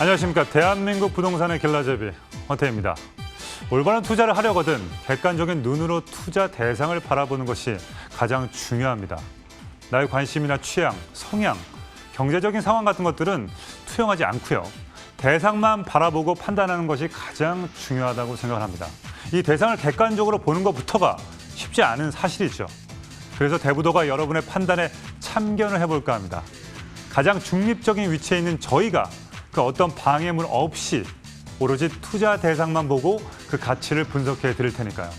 안녕하십니까. 대한민국 부동산의 길라잡이 헌태입니다. 올바른 투자를 하려거든 객관적인 눈으로 투자 대상을 바라보는 것이 가장 중요합니다. 나의 관심이나 취향, 성향, 경제적인 상황 같은 것들은 투영하지 않고요. 대상만 바라보고 판단하는 것이 가장 중요하다고 생각을 합니다. 이 대상을 객관적으로 보는 것부터가 쉽지 않은 사실이죠. 그래서 대부도가 여러분의 판단에 참견을 해볼까 합니다. 가장 중립적인 위치에 있는 저희가 그 어떤 방해물 없이 오로지 투자 대상만 보고 그 가치를 분석해 드릴 테니까요.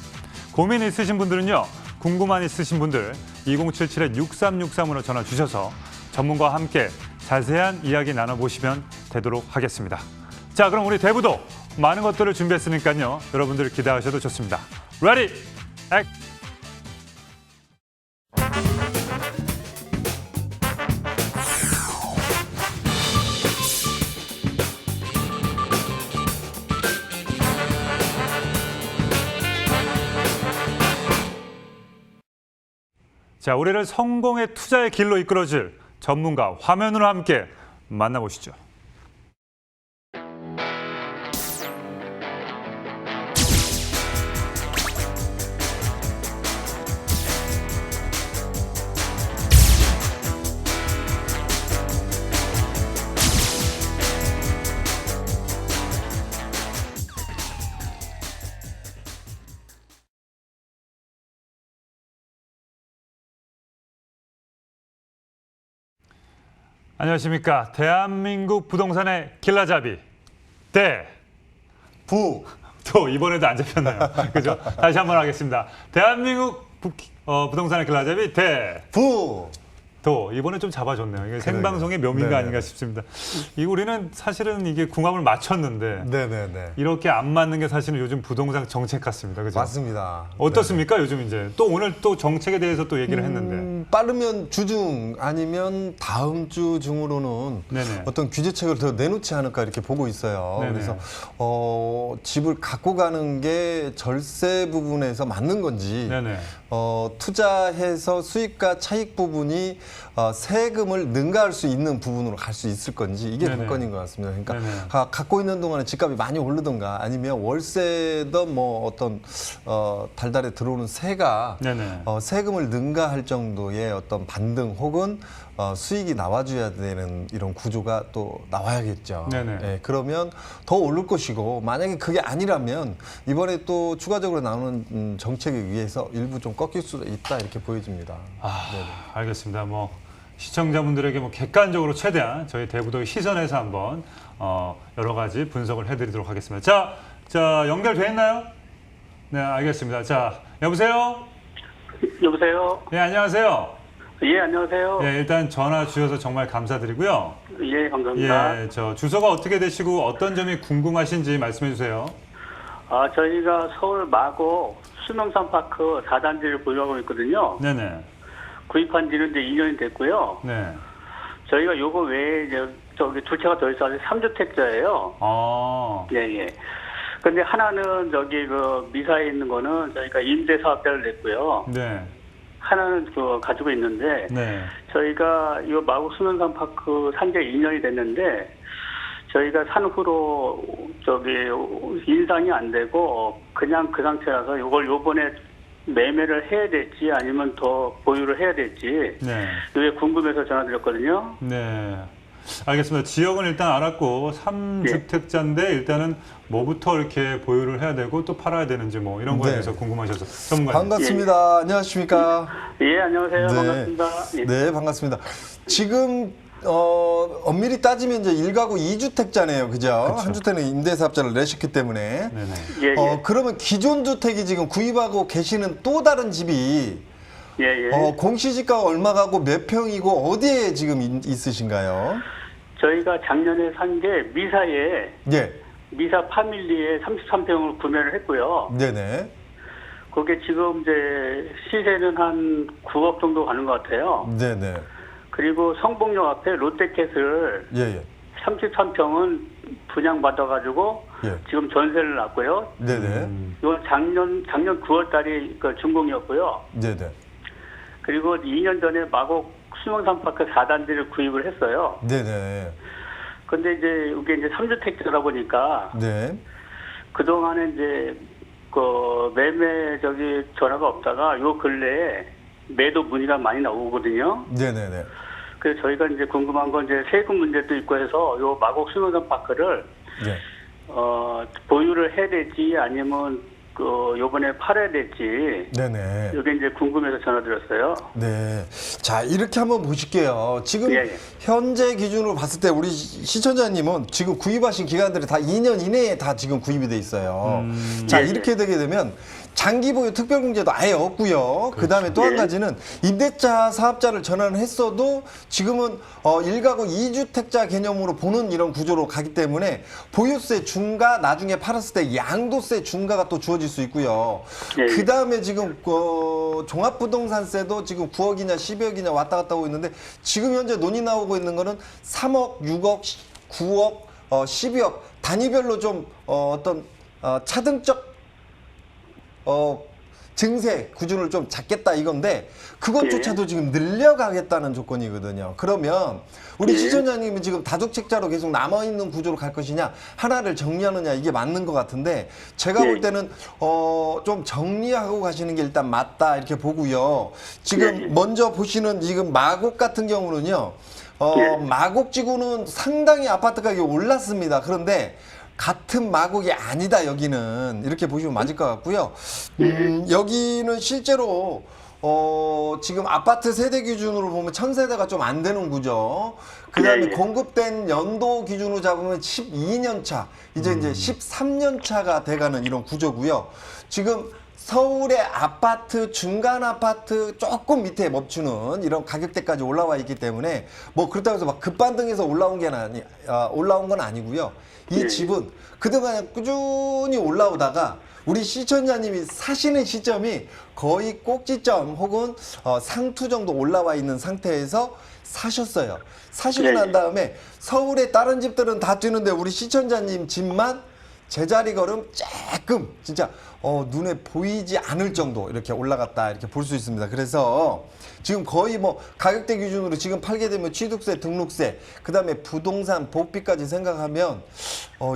고민 있으신 분들은요. 궁금한 있으신 분들 2077-6363으로 전화 주셔서 전문가와 함께 자세한 이야기 나눠보시면 되도록 하겠습니다. 자, 그럼 우리 대부도 많은 것들을 준비했으니까요. 여러분들 기대하셔도 좋습니다. Ready, act! 자, 우리를 성공의 투자의 길로 이끌어줄 전문가 화면으로 함께 만나보시죠. 안녕하십니까. 대한민국 부동산의 길라잡이 대부. 또 이번에도 안 잡혔나요? 그죠? 다시 한번 하겠습니다. 대한민국 부동산의 길라잡이 대부. 또 이번에 좀 잡아줬네요. 이게 생방송의 묘미가 아닌가 싶습니다. 우리는 사실은 이게 궁합을 맞췄는데 이렇게 안 맞는 게 사실은 요즘 부동산 정책 같습니다. 그죠? 맞습니다. 어떻습니까? 요즘 이제 또 오늘 또 정책에 대해서 또 얘기를 했는데 빠르면 주중 아니면 다음 주 중으로는 어떤 규제책을 더 내놓지 않을까 이렇게 보고 있어요. 그래서 집을 갖고 가는 게 절세 부분에서 맞는 건지 투자해서 수익과 차익 부분이 세금을 능가할 수 있는 부분으로 갈 수 있을 건지 이게 관건인 것 같습니다. 그러니까 갖고 있는 동안에 집값이 많이 오르든가 아니면 월세든 뭐 어떤 달달에 들어오는 세가 세금을 능가할 정도의 어떤 반등 혹은 수익이 나와줘야 되는 이런 구조가 또 나와야겠죠. 그러면 더 오를 것이고 만약에 그게 아니라면 이번에 또 추가적으로 나오는 정책에 의해서 일부 좀 꺾일 수도 있다 이렇게 보여집니다. 알겠습니다. 뭐 시청자분들에게 뭐 객관적으로 최대한 저희 대부도의 시선에서 한번 여러 가지 분석을 해드리도록 하겠습니다. 자 연결돼 있나요? 네, 알겠습니다. 자, 여보세요? 여보세요? 네, 안녕하세요. 예, 안녕하세요. 네, 일단 전화 주셔서 정말 감사드리고요. 예, 감사합니다. 예, 저 주소가 어떻게 되시고 어떤 점이 궁금하신지 말씀해 주세요. 저희가 서울 마곡 수명산파크 4단지를 보유하고 있거든요. 네네. 구입한 지는 이제 2년이 됐고요. 네. 저희가 요거 외에 이제 저기 두 채가 더 있어서 3주택자예요. 예. 근데 하나는 저기 그 미사에 있는 거는 저희가 임대사업자를 냈고요. 네. 하나는 그 가지고 있는데 저희가 이 마곡 수면산파크 산 지 2년이 됐는데 저희가 산 후로 저기 인상이 안 되고 그냥 그 상태라서 이걸 요번에 매매를 해야 될지 아니면 더 보유를 해야 될지 이게 궁금해서 전화드렸거든요. 네. 알겠습니다. 지역은 일단 알았고 3주택자인데 일단은 뭐부터 이렇게 보유를 해야 되고 또 팔아야 되는지 뭐 이런 거에 대해서 궁금하셔서 전문가님. 반갑습니다. 안녕하십니까? 예, 안녕하세요. 반갑습니다. 네, 반갑습니다. 지금 엄밀히 따지면 이제 1가구 2주택자네요. 그죠? 한 주택은 임대사업자를 내셨기 때문에. 그러면 기존 주택이 지금 구입하고 계시는 또 다른 집이 공시지가가 얼마 가고 몇 평이고 어디에 지금 있으신가요? 저희가 작년에 산 게 미사에 미사 파밀리에 33평을 구매를 했고요. 그게 지금 이제 시세는 한 9억 정도 가는 것 같아요. 그리고 성북역 앞에 롯데캐슬 33평은 분양받아가지고 지금 전세를 놨고요. 이건 작년 9월 달에 그 준공이었고요. 그리고 2년 전에 마곡 수명산파크 4단지를 구입을 했어요. 근데 이제 이게 이제 3주택자다 보니까 네. 그동안에 이제 그 매매 전화가 없다가 요 근래에 매도 문의가 많이 나오거든요. 네네네. 그래서 저희가 이제 궁금한 건 이제 세금 문제도 있고 해서 요 마곡 수능산 파크를 네. 보유를 해야 될지 아니면 요번에 팔아야 될지. 네네. 이게 이제 궁금해서 전화드렸어요. 네. 자, 이렇게 한번 보실게요. 지금 예. 현재 기준으로 봤을 때 우리 시청자님은 지금 구입하신 기간들이 다 2년 이내에 다 지금 구입이 돼 있어요. 자, 예. 이렇게 되게 되면 장기 보유 특별공제도 아예 없고요. 그다음에 또 한 예. 가지는 임대차 사업자를 전환했어도 지금은 1가구 2주택자 개념으로 보는 이런 구조로 가기 때문에 보유세 중과 나중에 팔았을 때 양도세 중과가 또 주어질 수 있고요. 예. 그다음에 지금 종합부동산세도 지금 9억이냐 10억이냐 왔다 갔다 하고 있는데 지금 현재 논의 나오고 있는 거는 3억, 6억, 9억, 12억 단위별로 좀 어떤 차등적 증세 기준을 좀 잡겠다 이건데 그것조차도 지금 늘려가겠다는 조건이거든요. 그러면 우리 시청자님은 지금 다주택자로 계속 남아있는 구조로 갈 것이냐 하나를 정리하느냐 이게 맞는 것 같은데 제가 볼 때는 좀 정리하고 가시는 게 일단 맞다 이렇게 보고요. 지금 먼저 보시는 지금 마곡 같은 경우는요. 마곡지구는 상당히 아파트 가격이 올랐습니다. 그런데 같은 마곡이 아니다 여기는 이렇게 보시면 맞을 것 같고요. 여기는 실제로 지금 아파트 세대 기준으로 보면 1000세대가 좀 안 되는 구조. 그다음에 공급된 연도 기준으로 잡으면 12년 차, 이제 13년 차가 돼가는 이런 구조고요. 지금 서울의 아파트, 중간 아파트 조금 밑에 멈추는 이런 가격대까지 올라와 있기 때문에 뭐 그렇다고 해서 막 급반등해서 올라온 건 아니고요. 이 집은 그동안 꾸준히 올라오다가 우리 시청자님이 사시는 시점이 거의 꼭지점 혹은 상투 정도 올라와 있는 상태에서 사셨어요. 사시고 난 다음에 서울의 다른 집들은 다 뛰는데 우리 시청자님 집만 제자리 걸음 조금 진짜 눈에 보이지 않을 정도 이렇게 올라갔다 이렇게 볼 수 있습니다. 그래서 지금 거의 뭐 가격대 기준으로 지금 팔게 되면 취득세, 등록세, 그다음에 부동산 복비까지 생각하면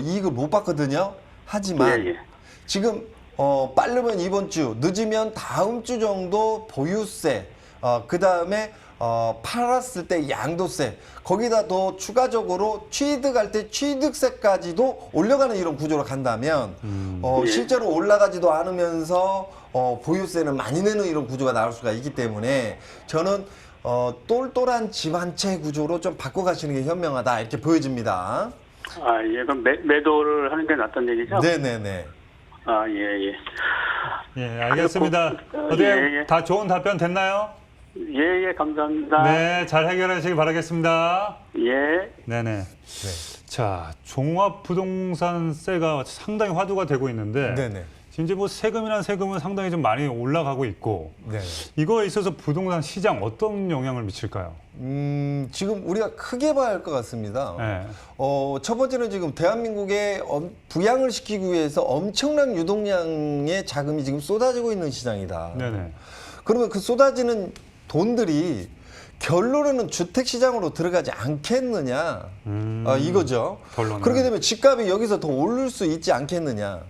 이익을 못 받거든요. 하지만 지금 빠르면 이번 주, 늦으면 다음 주 정도 보유세, 그다음에 팔았을 때 양도세, 거기다 더 추가적으로 취득할 때 취득세까지도 올려가는 이런 구조로 간다면 실제로 올라가지도 않으면서 보유세는 많이 내는 이런 구조가 나올 수가 있기 때문에 저는 똘똘한 집 한 채 구조로 좀 바꿔가시는 게 현명하다 이렇게 보여집니다. 그럼 매도를 하는 게 낫다는 얘기죠? 네네네. 예, 알겠습니다. 어떻게 다 좋은 답변 됐나요? 감사합니다. 네, 잘 해결하시기 바라겠습니다. 네네. 자, 종합부동산세가 상당히 화두가 되고 있는데 네네. 지금 이제 뭐 세금이란 세금은 상당히 좀 많이 올라가고 있고 네. 이거에 있어서 부동산 시장 어떤 영향을 미칠까요? 지금 우리가 크게 봐야 할 것 같습니다. 네. 첫 번째는 지금 대한민국에 부양을 시키기 위해서 엄청난 유동량의 자금이 지금 쏟아지고 있는 시장이다. 네네. 그러면 그 쏟아지는 돈들이 결론은 주택시장으로 들어가지 않겠느냐 이거죠. 결론은. 그렇게 되면 집값이 여기서 더 오를 수 있지 않겠느냐.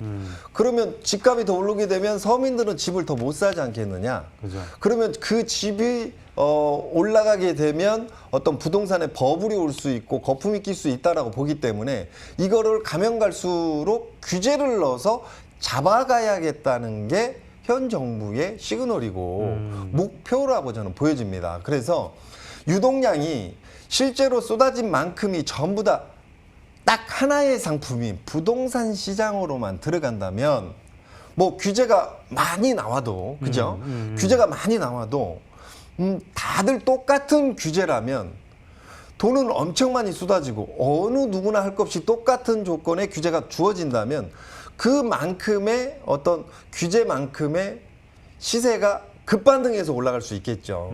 그러면 집값이 더 오르게 되면 서민들은 집을 더 못 사지 않겠느냐. 그죠. 그러면 그 집이 올라가게 되면 어떤 부동산에 버블이 올 수 있고 거품이 낄 수 있다라고 보기 때문에 이거를 가면 갈수록 규제를 넣어서 잡아가야겠다는 게 현 정부의 시그널이고 목표라고 저는 보여집니다. 그래서 유동량이 실제로 쏟아진 만큼이 전부 다 딱 하나의 상품인 부동산 시장으로만 들어간다면 뭐 규제가 많이 나와도 그죠? 규제가 많이 나와도 다들 똑같은 규제라면 돈은 엄청 많이 쏟아지고 어느 누구나 할 것 없이 똑같은 조건의 규제가 주어진다면 그만큼의 어떤 규제만큼의 시세가 급반등해서 올라갈 수 있겠죠.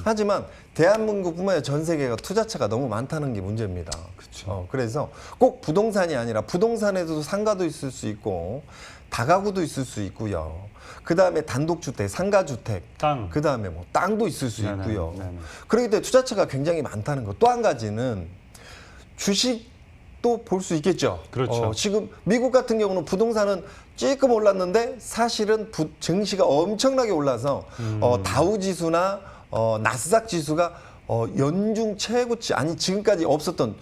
하지만 대한민국뿐만 아니라 전 세계가 투자처가 너무 많다는 게 문제입니다. 그렇죠. 그래서 꼭 부동산이 아니라 부동산에도 상가도 있을 수 있고 다가구도 있을 수 있고요. 그 다음에 단독주택, 상가주택, 땅. 그 다음에 뭐 땅도 있을 수 있고요. 네네. 그렇기 때문에 투자처가 굉장히 많다는 것. 또 한 가지는 주식 또 볼 수 있겠죠. 그렇죠. 지금 미국 같은 경우는 부동산은 찔끔 올랐는데 사실은 증시가 엄청나게 올라서 다우 지수나 나스닥 지수가 연중 최고치 아니 지금까지 없었던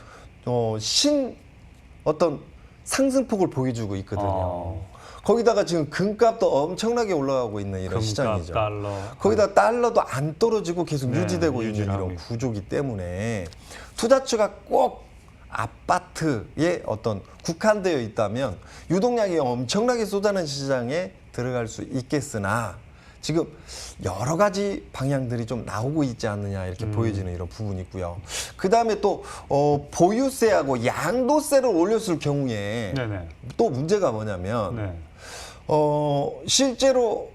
어떤 상승폭을 보여주고 있거든요. 거기다가 지금 금값도 엄청나게 올라가고 있는 이런 시장이죠. 달러. 거기다 달러도 안 떨어지고 계속 유지되고 있는 이런 구조기 때문에 투자처가 꼭 아파트에 어떤 국한되어 있다면 유동량이 엄청나게 쏟아낸 시장에 들어갈 수 있겠으나 지금 여러 가지 방향들이 좀 나오고 있지 않느냐 이렇게 보여지는 이런 부분이 있고요. 그 다음에 또 보유세하고 양도세를 올렸을 경우에 네네. 또 문제가 뭐냐면 네. 실제로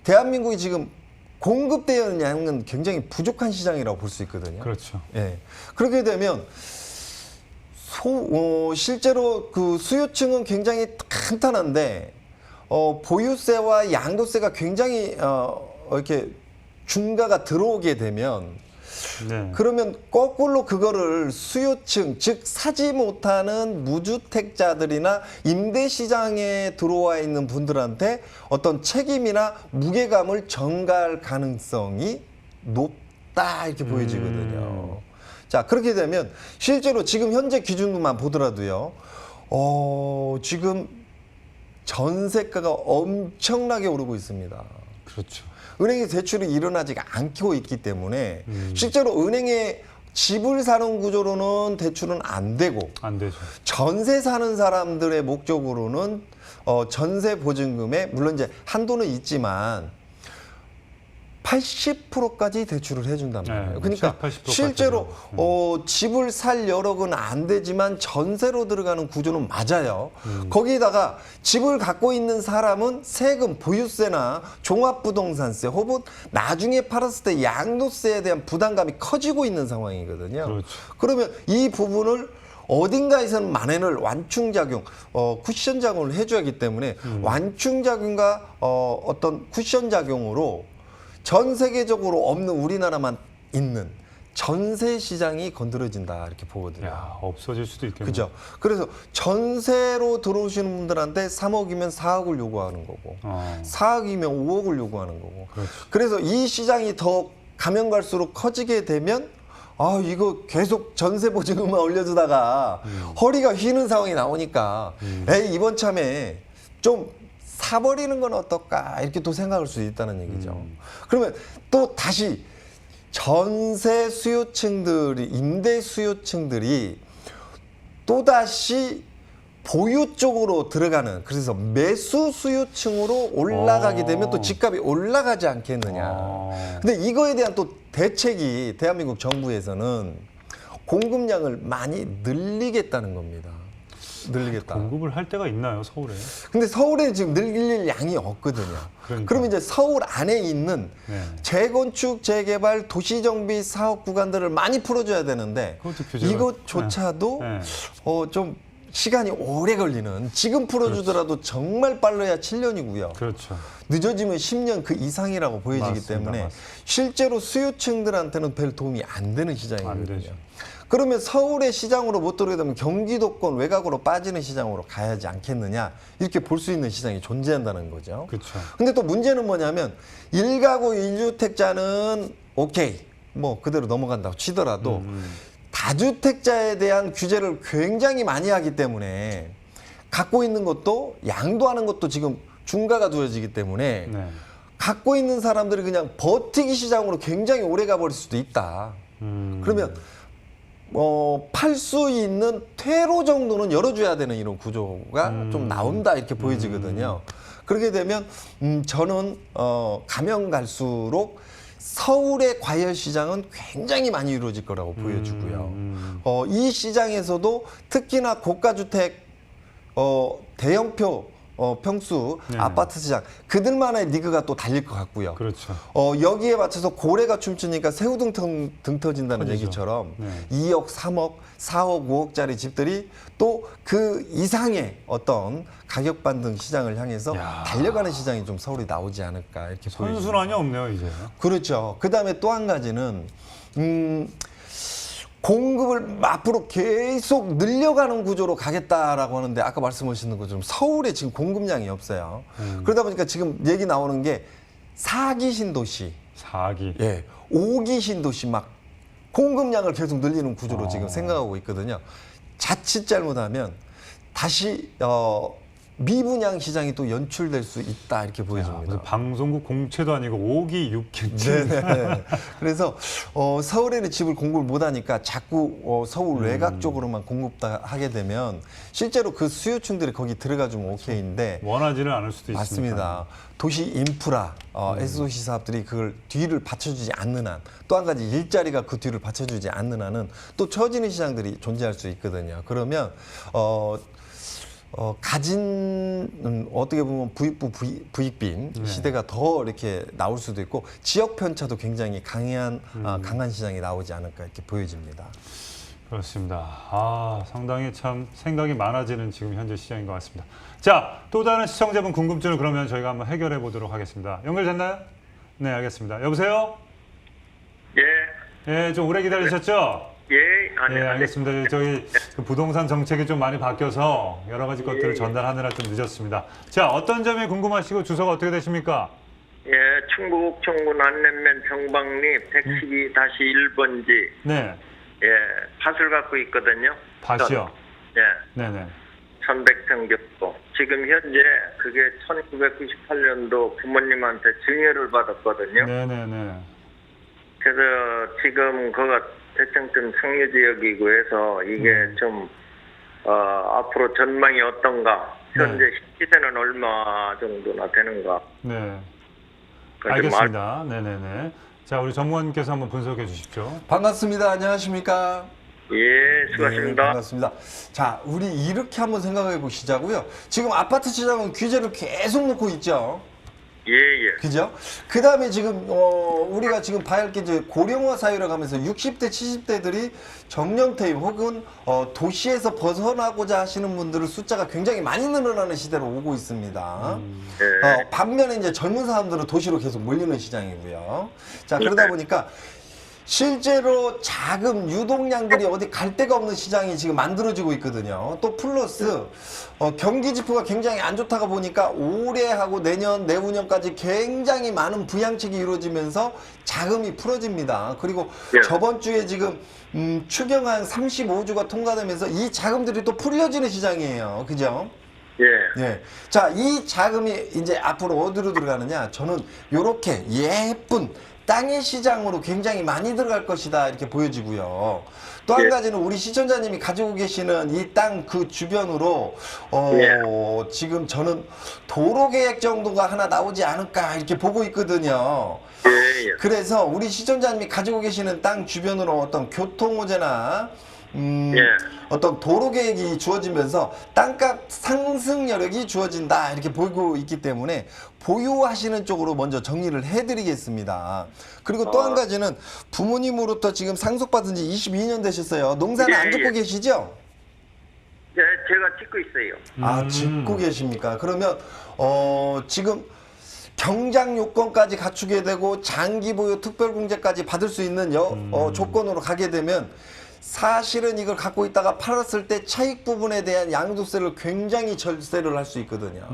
대한민국이 지금 공급되는 양은 굉장히 부족한 시장이라고 볼 수 있거든요. 그렇죠. 예. 그렇게 되면 실제로 그 수요층은 굉장히 탄탄한데 보유세와 양도세가 굉장히 이렇게 중가가 들어오게 되면 네. 그러면 거꾸로 그거를 수요층, 즉 사지 못하는 무주택자들이나 임대시장에 들어와 있는 분들한테 어떤 책임이나 무게감을 전가할 가능성이 높다 이렇게 보여지거든요. 자, 그렇게 되면 실제로 지금 현재 기준으로만 보더라도요. 지금 전세가가 엄청나게 오르고 있습니다. 그렇죠. 은행의 대출이 일어나지 않고 있기 때문에 실제로 은행에 집을 사는 구조로는 대출은 안 되고 안 되죠. 전세 사는 사람들의 목적으로는 전세 보증금에 물론 이제 한도는 있지만 80%까지 대출을 해준단 말이에요. 네, 그러니까 80%까지 실제로 집을 살 여력은 안 되지만 전세로 들어가는 구조는 맞아요. 거기다가 집을 갖고 있는 사람은 세금, 보유세나 종합부동산세 혹은 나중에 팔았을 때 양도세에 대한 부담감이 커지고 있는 상황이거든요. 그렇죠. 그러면 이 부분을 어딘가에서는 만회를 완충작용, 쿠션 작용을 해줘야 하기 때문에 완충작용과 어떤 쿠션 작용으로 전 세계적으로 없는 우리나라만 있는 전세 시장이 건드려진다 이렇게 보거든요. 야, 없어질 수도 있겠네요. 그죠? 그래서 전세로 들어오시는 분들한테 3억이면 4억을 요구하는 거고 4억이면 5억을 요구하는 거고 그렇죠. 그래서 이 시장이 더 가면 갈수록 커지게 되면 이거 계속 전세 보증금만 올려주다가 허리가 휘는 상황이 나오니까 에이 이번 참에 좀 사버리는 건 어떨까 이렇게 또 생각할 수 있다는 얘기죠. 그러면 또 다시 전세 수요층들이 임대 수요층들이 또다시 보유 쪽으로 들어가는 그래서 매수 수요층으로 올라가게 되면 또 집값이 올라가지 않겠느냐. 근데 이거에 대한 또 대책이 대한민국 정부에서는 공급량을 많이 늘리겠다는 겁니다. 늘리겠다. 공급을 할 데가 있나요, 서울에? 근데 서울에 지금 늘릴 양이 없거든요. 그러면 이제 서울 안에 있는 재건축, 재개발, 도시정비 사업 구간들을 많이 풀어줘야 되는데 이것조차도 좀 시간이 오래 걸리는 지금 풀어주더라도 정말 빨라야 7년이고요. 그렇죠. 늦어지면 10년 그 이상이라고 보여지기 맞습니다. 때문에 맞습니다. 실제로 수요층들한테는 별 도움이 안 되는 안 시장이거든요. 되죠. 그러면 서울의 시장으로 못 들어오게 되면 경기도권 외곽으로 빠지는 시장으로 가야지 않겠느냐 이렇게 볼 수 있는 시장이 존재한다는 거죠. 그렇죠. 근데 또 문제는 뭐냐면 1가구 1주택자는 오케이 뭐 그대로 넘어간다고 치더라도 다주택자에 대한 규제를 굉장히 많이 하기 때문에 갖고 있는 것도 양도하는 것도 지금 중가가 두어지기 때문에 갖고 있는 사람들이 그냥 버티기 시장으로 굉장히 오래 가버릴 수도 있다. 그러면 팔 수 있는 퇴로 정도는 열어줘야 되는 이런 구조가 좀 나온다 이렇게 보여지거든요. 그렇게 되면 저는 가면 갈수록 서울의 과열 시장은 굉장히 많이 이루어질 거라고 보여지고요. 이 시장에서도 특히나 고가주택 대형표 평수 아파트 시장 그들만의 리그가 또 달릴 것 같고요. 그렇죠. 여기에 맞춰서 고래가 춤추니까 새우 등 터진다는 터지죠. 얘기처럼 2억, 3억, 4억, 5억짜리 집들이 또 그 이상의 어떤 가격 반등 시장을 향해서 달려가는 시장이 좀 서울에 나오지 않을까 이렇게 보여집니다. 선순환이 없네요, 이제. 그렇죠. 그 다음에 또 한 가지는 공급을 앞으로 계속 늘려가는 구조로 가겠다라고 하는데 아까 말씀하신 것처럼 서울에 지금 공급량이 없어요. 그러다 보니까 지금 얘기 나오는 게 4기 신도시, 4기, 예, 5기 신도시 막 공급량을 계속 늘리는 구조로 지금 생각하고 있거든요. 자칫 잘못하면 다시 미분양 시장이 또 연출될 수 있다 이렇게 보여집니다. 방송국 공채도 아니고 5기, 6기. 네. 그래서 서울에는 집을 공급을 못하니까 자꾸 서울 외곽 쪽으로만 공급하게 되면 실제로 그 수요층들이 거기 들어가주면 오케이인데 원하지는 않을 수도 있습니다. 맞습니다. 도시 인프라, S도시 사업들이 그걸 뒤를 받쳐주지 않는 한, 또 한 가지 일자리가 그 뒤를 받쳐주지 않는 한은 또 처지는 시장들이 존재할 수 있거든요. 그러면 어떻게 보면 부익부 부익빈 시대가 더 이렇게 나올 수도 있고 지역 편차도 굉장히 강한 시장이 나오지 않을까 이렇게 보여집니다. 그렇습니다. 상당히 참 생각이 많아지는 지금 현재 시장인 것 같습니다. 자, 또 다른 시청자분 궁금증을 그러면 저희가 한번 해결해 보도록 하겠습니다. 연결됐나요? 네, 알겠습니다. 여보세요? 예. 예, 좀 오래 기다리셨죠? 예, 예, 알겠습니다. 저희 그 부동산 정책이 좀 많이 바뀌어서 여러 가지 것들을 전달하느라 좀 늦었습니다. 자, 어떤 점이 궁금하시고 주소가 어떻게 되십니까? 예, 충북청구 안내면 평방리 112-1번지. 네. 예, 밭을 갖고 있거든요. 밭이요? 예. 네네. 1100평 정도. 지금 현재 그게 1998년도 부모님한테 증여를 받았거든요. 네네네. 그래서 지금 그가 대청점 상류지역이고 해서 이게 좀 앞으로 전망이 어떤가? 현재 시세는 얼마 정도나 되는가? 네. 그걸 좀 알겠습니다. 네네네. 자, 우리 전무관님께서 한번 분석해 주십시오. 반갑습니다. 안녕하십니까? 예, 수고하십니다. 네, 반갑습니다. 자, 우리 이렇게 한번 생각해 보시자고요. 지금 아파트 시장은 규제를 계속 놓고 있죠. 예. 그죠? 그 다음에 지금, 우리가 지금 봐야 할 게 이제 고령화 사회를 가면서 60대, 70대들이 정년퇴임 혹은, 도시에서 벗어나고자 하시는 분들의 숫자가 굉장히 많이 늘어나는 시대로 오고 있습니다. 반면에 이제 젊은 사람들은 도시로 계속 몰리는 시장이고요. 자, 그러다 보니까 실제로 자금 유동량들이 어디 갈 데가 없는 시장이 지금 만들어지고 있거든요. 또 플러스 경기 지표가 굉장히 안 좋다가 보니까 올해하고 내년, 내후년까지 굉장히 많은 부양책이 이루어지면서 자금이 풀어집니다. 그리고 저번 주에 지금 추경안 35조가 통과되면서 이 자금들이 또 풀려지는 시장이에요. 그죠? 예. 자, 이 자금이 이제 앞으로 어디로 들어가느냐? 저는 요렇게 예쁜 땅의 시장으로 굉장히 많이 들어갈 것이다 이렇게 보여지고요. 또 한 가지는 우리 시청자님이 가지고 계시는 이 땅 그 주변으로 지금 저는 도로 계획 정도가 하나 나오지 않을까 이렇게 보고 있거든요. 그래서 우리 시청자님이 가지고 계시는 땅 주변으로 어떤 교통호재나 어떤 도로 계획이 주어지면서 땅값 상승 여력이 주어진다 이렇게 보고 있기 때문에 보유하시는 쪽으로 먼저 정리를 해드리겠습니다. 그리고 또 한 가지는 부모님으로부터 지금 상속받은 지 22년 되셨어요. 농사는 안 짓고 계시죠? 네, 제가 짓고 있어요. 짓고 계십니까? 그러면 지금 경장 요건까지 갖추게 되고 장기 보유 특별공제까지 받을 수 있는 조건으로 가게 되면 사실은 이걸 갖고 있다가 팔았을 때 차익 부분에 대한 양도세를 굉장히 절세를 할 수 있거든요.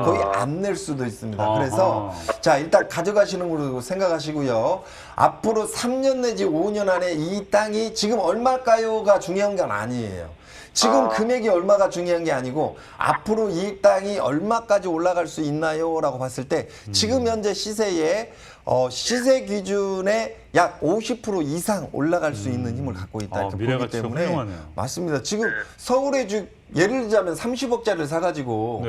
거의 안 낼 수도 있습니다. 그래서 자, 일단 가져가시는 걸로 생각하시고요. 앞으로 3년 내지 5년 안에 이 땅이 지금 얼마일까요가 중요한 건 아니에요. 지금 금액이 얼마가 중요한 게 아니고 앞으로 이 땅이 얼마까지 올라갈 수 있나요? 라고 봤을 때 지금 현재 시세에 시세 기준의 약 50% 이상 올라갈 수 있는 힘을 갖고 있다 이렇게 보기 때문에 훌륭하네요. 맞습니다. 지금 서울의 예를 들자면 30억짜리를 사가지고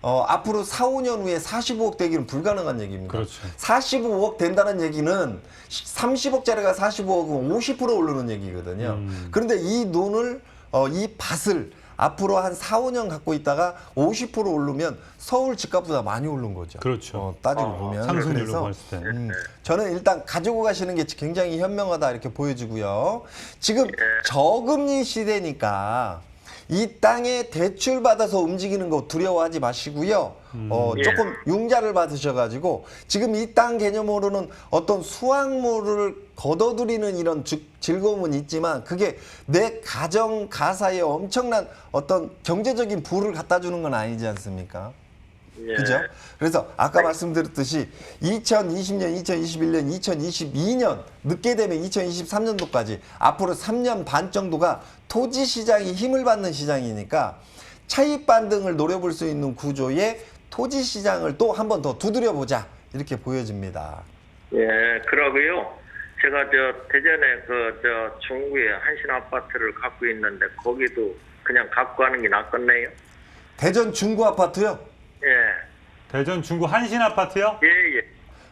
앞으로 4, 5년 후에 45억 되기는 불가능한 얘기입니다. 그렇죠. 45억 된다는 얘기는 30억짜리가 45억은 50% 오르는 얘기거든요. 그런데 이 돈을 이 밭을 앞으로 한 4, 5년 갖고 있다가 50% 오르면 서울 집값보다 많이 오른 거죠. 그렇죠. 따지고 보면. 상승률로 그래서 봤을 때. 저는 일단 가지고 가시는 게 굉장히 현명하다 이렇게 보여지고요. 지금 저금리 시대니까 이 땅에 대출 받아서 움직이는 거 두려워하지 마시고요. 조금 융자를 받으셔가지고 지금 이 땅 개념으로는 어떤 수확물을 거둬들이는 이런 즐거움은 있지만 그게 내 가정 가사에 엄청난 어떤 경제적인 부를 갖다 주는 건 아니지 않습니까? 예. 그죠? 그래서 아까 말씀드렸듯이 2020년, 2021년, 2022년 늦게 되면 2023년도까지 앞으로 3년 반 정도가 토지 시장이 힘을 받는 시장이니까 차익 반등을 노려볼 수 있는 구조의 토지 시장을 또 한 번 더 두드려 보자 이렇게 보여집니다. 예, 그러고요. 제가 대전에 중구에 한신 아파트를 갖고 있는데 거기도 그냥 갖고 가는 게 낫겠네요. 대전 중구 아파트요? 예. 대전 중구 한신 아파트요? 예, 예.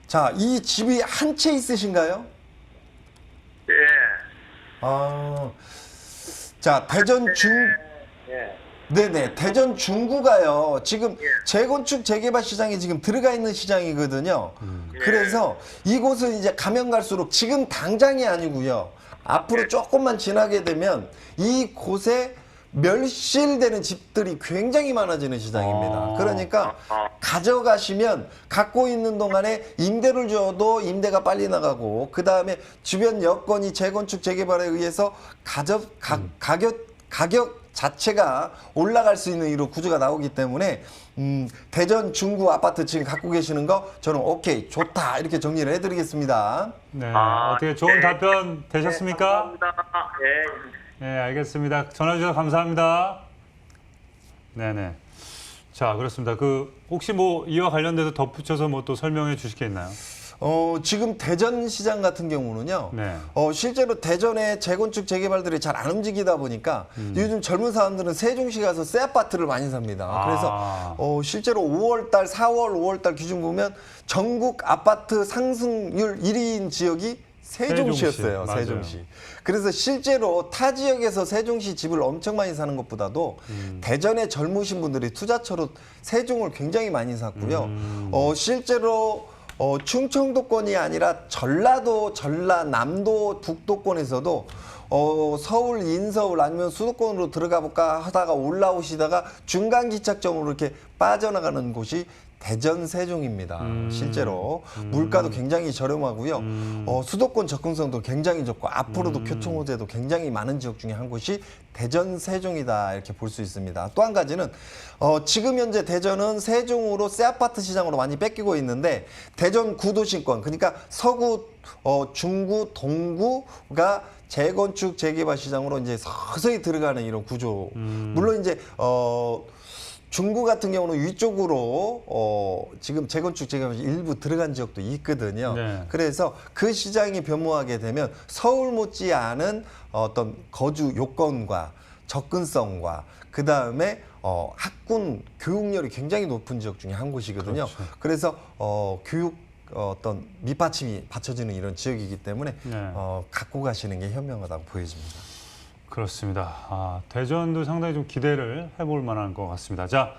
자, 이 집이 한 채 있으신가요? 예. 자, 대전 중 예. 네네, 대전 중구가요. 지금 재건축 재개발 시장에 지금 들어가 있는 시장이거든요. 그래서 이곳은 이제 가면 갈수록 지금 당장이 아니고요. 앞으로 조금만 지나게 되면 이곳에 멸실되는 집들이 굉장히 많아지는 시장입니다. 그러니까 가져가시면 갖고 있는 동안에 임대를 줘도 임대가 빨리 나가고 그 다음에 주변 여건이 재건축 재개발에 의해서 가격 자체가 올라갈 수 있는 이런 구조가 나오기 때문에 대전 중구 아파트 지금 갖고 계시는 거 저는 오케이 좋다 이렇게 정리를 해드리겠습니다. 네, 어떻게 좋은 답변 되셨습니까? 감사합니다. 예. 네, 알겠습니다. 전화 주셔서 감사합니다. 네네. 자, 그렇습니다. 혹시 이와 관련돼서 덧붙여서 또 설명해 주실 게 있나요? 지금 대전 시장 같은 경우는요. 네. 실제로 대전의 재건축 재개발들이 잘 안 움직이다 보니까 요즘 젊은 사람들은 세종시 가서 새 아파트를 많이 삽니다. 그래서 실제로 5월달, 4월, 5월달 기준 보면 전국 아파트 상승률 1위인 지역이 세종시였어요. 세종시. 세종시. 그래서 실제로 타 지역에서 세종시 집을 엄청 많이 사는 것보다도 대전의 젊으신 분들이 투자처로 세종을 굉장히 많이 샀고요. 실제로 충청도권이 아니라 전라도, 전라남도, 북도권에서도 서울, 인서울 아니면 수도권으로 들어가 볼까 하다가 올라오시다가 중간기착점으로 이렇게 빠져나가는 곳이 대전 세종입니다. 실제로 물가도 굉장히 저렴하고요. 수도권 접근성도 굉장히 좋고 앞으로도 교통 호재도 굉장히 많은 지역 중에 한 곳이 대전 세종이다 이렇게 볼 수 있습니다. 또 한 가지는 지금 현재 대전은 세종으로 새 아파트 시장으로 많이 뺏기고 있는데 대전 구도심권 그러니까 서구, 중구, 동구가 재건축 재개발 시장으로 이제 서서히 들어가는 이런 구조. 물론 이제 중구 같은 경우는 위쪽으로 지금 재건축 재개발 일부 들어간 지역도 있거든요. 네. 그래서 그 시장이 변모하게 되면 서울 못지않은 어떤 거주 요건과 접근성과 그 다음에 학군 교육열이 굉장히 높은 지역 중에 한 곳이거든요. 그렇죠. 그래서 교육 어떤 밑받침이 받쳐지는 이런 지역이기 때문에 네. 갖고 가시는 게 현명하다고 보여집니다. 그렇습니다. 대전도 상당히 좀 기대를 해볼 만한 것 같습니다. 자,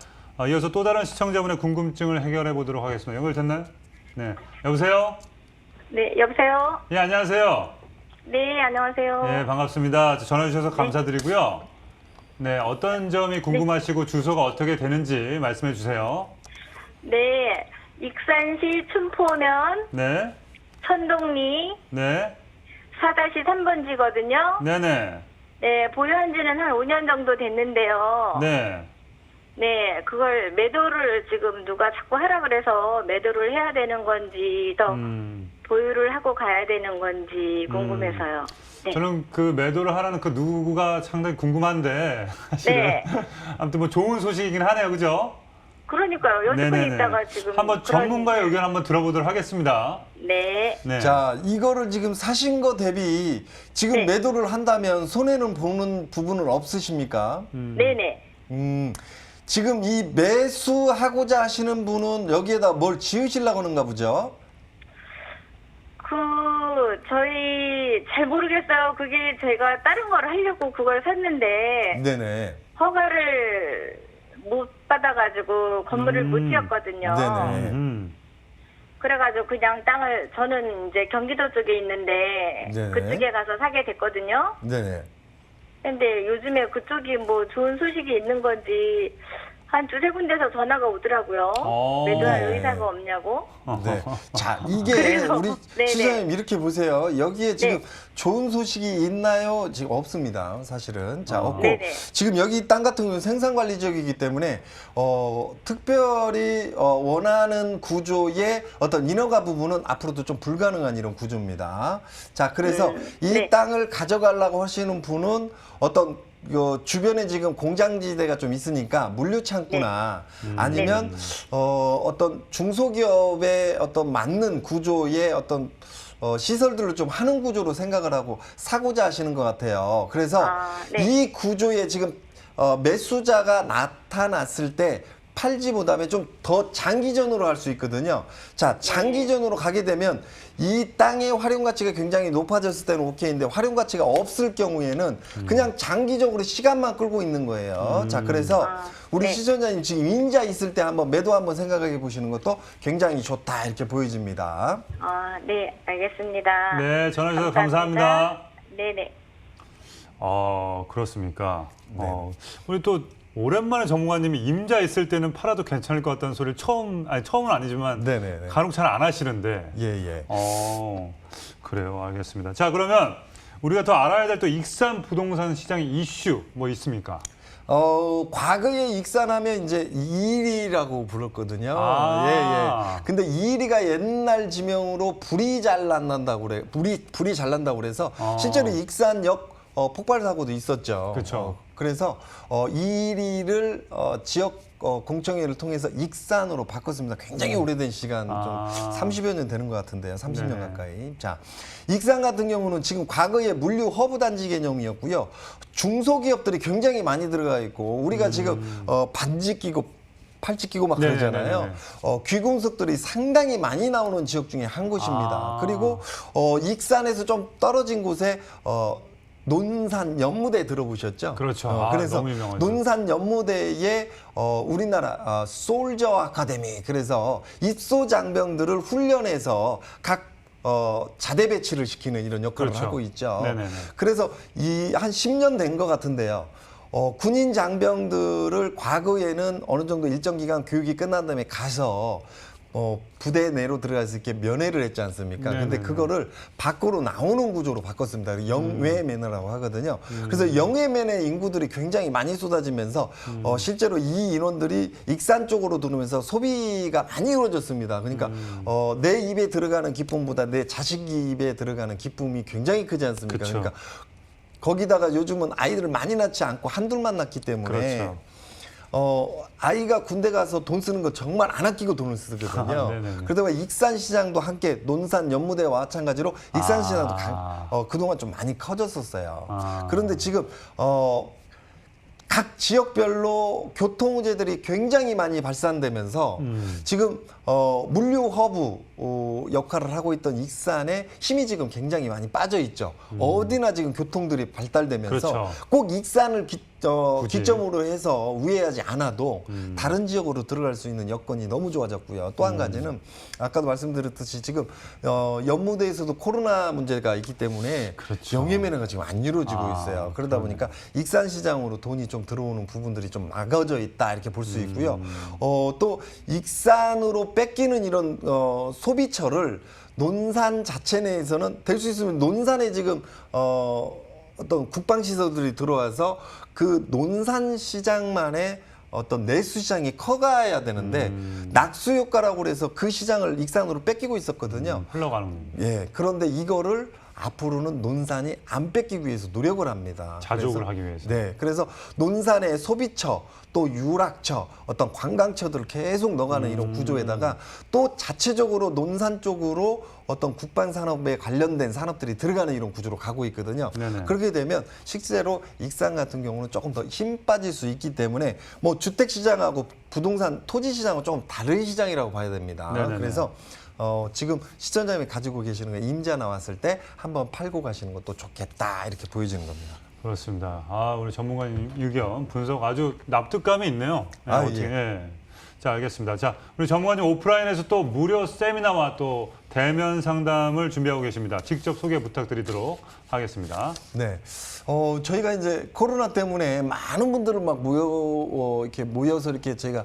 이어서 또 다른 시청자분의 궁금증을 해결해 보도록 하겠습니다. 연결됐나요? 네. 여보세요? 네, 여보세요? 예, 안녕하세요. 네, 안녕하세요. 예, 반갑습니다. 전화 주셔서 감사드리고요. 네, 어떤 점이 궁금하시고 주소가 어떻게 되는지 말씀해 주세요. 네, 익산시 춘포면 네. 천동리 네. 4-3번지거든요. 네네. 네, 보유한 지는 한 5년 정도 됐는데요. 네. 네, 그걸 매도를 지금 누가 자꾸 하라 그래서 매도를 해야 되는 건지 더 보유를 하고 가야 되는 건지 궁금해서요. 네. 저는 그 매도를 하라는 그 누구가 상당히 궁금한데 사실은 네. 아무튼 좋은 소식이긴 하네요. 그죠? 그러니까요. 여섯 분 네네네. 있다가 지금 한번 전문가의 의견 한번 들어보도록 하겠습니다. 네. 네. 자, 이거를 지금 사신 거 대비 지금 네. 매도를 한다면 손해는 보는 부분은 없으십니까? 네네. 지금 이 매수하고자 하시는 분은 여기에다 뭘 지으시려고 하는가 보죠? 저희 잘 모르겠어요. 그게 제가 다른 걸 하려고 그걸 샀는데 네네. 허가를 못 받아가지고 건물을 못 지었거든요. 네네. 그래가지고 그냥 땅을 저는 이제 경기도 쪽에 있는데 네네. 그쪽에 가서 사게 됐거든요. 네네. 근데 요즘에 그쪽이 뭐 좋은 소식이 있는 건지 한 두세 군데서 전화가 오더라고요. 매도할 네. 의사가 없냐고. 네. 자, 이게 그래서, 우리 네네. 시장님 이렇게 보세요. 여기에 지금 네. 좋은 소식이 있나요? 지금 없습니다. 사실은. 자, 없고. 네네. 지금 여기 땅 같은 경우는 생산관리 지역이기 때문에 특별히 원하는 구조의 어떤 인허가 부분은 앞으로도 좀 불가능한 이런 구조입니다. 자, 그래서 이 네. 땅을 가져가려고 하시는 분은 어떤 주변에 지금 공장지대가 좀 있으니까 물류창고나 아니면 어떤 중소기업의 어떤 맞는 구조의 어떤 시설들을 좀 하는 구조로 생각을 하고 사고자 하시는 것 같아요. 그래서 네. 이 구조에 지금 매수자가 나타났을 때 팔지 못하면 좀 더 장기전으로 할 수 있거든요. 자, 장기전으로 가게 되면 이 땅의 활용 가치가 굉장히 높아졌을 때는 오케이인데 활용 가치가 없을 경우에는 그냥 장기적으로 시간만 끌고 있는 거예요. 자, 그래서 우리 네. 시청자님 지금 임자 있을 때 한번 매도 한번 생각해 보시는 것도 굉장히 좋다 이렇게 보여집니다. 네, 알겠습니다. 네, 전화 주셔서 감사합니다. 네네. 그렇습니까? 네. 우리 또 오랜만에 전문가님이 임자 있을 때는 팔아도 괜찮을 것 같다는 소리를 처음은 아니지만 네네네. 간혹 잘 안 하시는데. 예. 그래요. 알겠습니다. 자, 그러면 우리가 더 알아야 될 또 익산 부동산 시장의 이슈 뭐 있습니까? 과거에 익산하면 이제 이일이라고 불렀거든요. 아. 예. 근데 이일이가 옛날 지명으로 불이 잘 난다고 그래. 불이 잘 난다고 그래서 실제로 익산역 폭발 사고도 있었죠. 그렇죠. 그래서 이일이를 지역 공청회를 통해서 익산으로 바꿨습니다. 굉장히 오래된 시간, 좀 30여 년 되는 것 같은데요. 30년 네. 가까이. 자, 익산 같은 경우는 지금 과거에 물류 허브 단지 개념이었고요. 중소기업들이 굉장히 많이 들어가 있고 우리가 지금 반지 끼고 팔찌 끼고 막 그러잖아요. 귀공석들이 상당히 많이 나오는 지역 중에 한 곳입니다. 그리고 익산에서 좀 떨어진 곳에 논산 연무대 들어보셨죠? 그렇죠. 그래서 너무 유명하죠. 논산 연무대에 우리나라 솔저 아카데미, 그래서 입소 장병들을 훈련해서 각 자대 배치를 시키는 이런 역할을 그렇죠. 하고 있죠. 네네네. 그래서 이 한 10년 된 것 같은데요. 군인 장병들을 과거에는 어느 정도 일정 기간 교육이 끝난 다음에 가서 부대 내로 들어가서 이렇게 면회를 했지 않습니까? 근데 네네네. 그거를 밖으로 나오는 구조로 바꿨습니다. 영외 면회라고 하거든요. 그래서 영외 면회 인구들이 굉장히 많이 쏟아지면서 실제로 이 인원들이 익산 쪽으로 들어오면서 소비가 많이 이루어졌습니다. 그러니까 내 입에 들어가는 기쁨보다 내 자식 입에 들어가는 기쁨이 굉장히 크지 않습니까? 그쵸. 그러니까 거기다가 요즘은 아이들을 많이 낳지 않고 한둘만 낳기 때문에 그렇죠. 아이가 군대 가서 돈 쓰는 거 정말 안 아끼고 돈을 쓰거든요. 네네네. 그러다가 익산 시장도 함께 논산 연무대와 마찬가지로 익산 시장도 그동안 좀 많이 커졌었어요. 그런데 지금 각 지역별로 교통우제들이 굉장히 많이 발산되면서 지금 물류 허브 역할을 하고 있던 익산에 힘이 지금 굉장히 많이 빠져 있죠. 어디나 지금 교통들이 발달되면서 그렇죠. 꼭 익산을 굳이. 기점으로 해서 우회하지 않아도 다른 지역으로 들어갈 수 있는 여건이 너무 좋아졌고요. 또 한 가지는 아까도 말씀드렸듯이 지금 연무대에서도 코로나 문제가 있기 때문에 그렇죠. 영예면허가 지금 안 이루어지고 있어요. 그러다 그러네. 보니까 익산 시장으로 돈이 좀 들어오는 부분들이 좀 막아져 있다 이렇게 볼 수 있고요. 또 익산으로 뺏기는 이런 소비처를 논산 자체 내에서는 될 수 있으면 논산에 지금 어떤 국방시설들이 들어와서 그 논산 시장만의 어떤 내수 시장이 커가야 되는데 낙수 효과라고 그래서 그 시장을 익산으로 뺏기고 있었거든요. 흘러가는 예, 그런데 이거를 앞으로는 논산이 안 뺏기기 위해서 노력을 합니다. 자족을 그래서, 하기 위해서. 네, 그래서 논산의 소비처 또 유락처 어떤 관광처들을 계속 넣어가는 이런 구조에다가 또 자체적으로 논산 쪽으로 어떤 국방산업에 관련된 산업들이 들어가는 이런 구조로 가고 있거든요. 네네. 그렇게 되면 실제로 익산 같은 경우는 조금 더 힘 빠질 수 있기 때문에 뭐 주택시장하고 부동산 토지시장은 조금 다른 시장이라고 봐야 됩니다. 네네네. 그래서 지금 시청자님이 가지고 계시는 거 임자 나왔을 때 한번 팔고 가시는 것도 좋겠다 이렇게 보여지는 겁니다. 그렇습니다. 우리 전문가님 의견 분석 아주 납득감이 있네요. 네, 아, 어떻게, 예. 자, 알겠습니다. 자, 우리 전문가님 오프라인에서 또 무료 세미나와 또 대면 상담을 준비하고 계십니다. 직접 소개 부탁드리도록 하겠습니다. 네. 저희가 이제 코로나 때문에 많은 분들을 막 이렇게 모여서 이렇게 저희가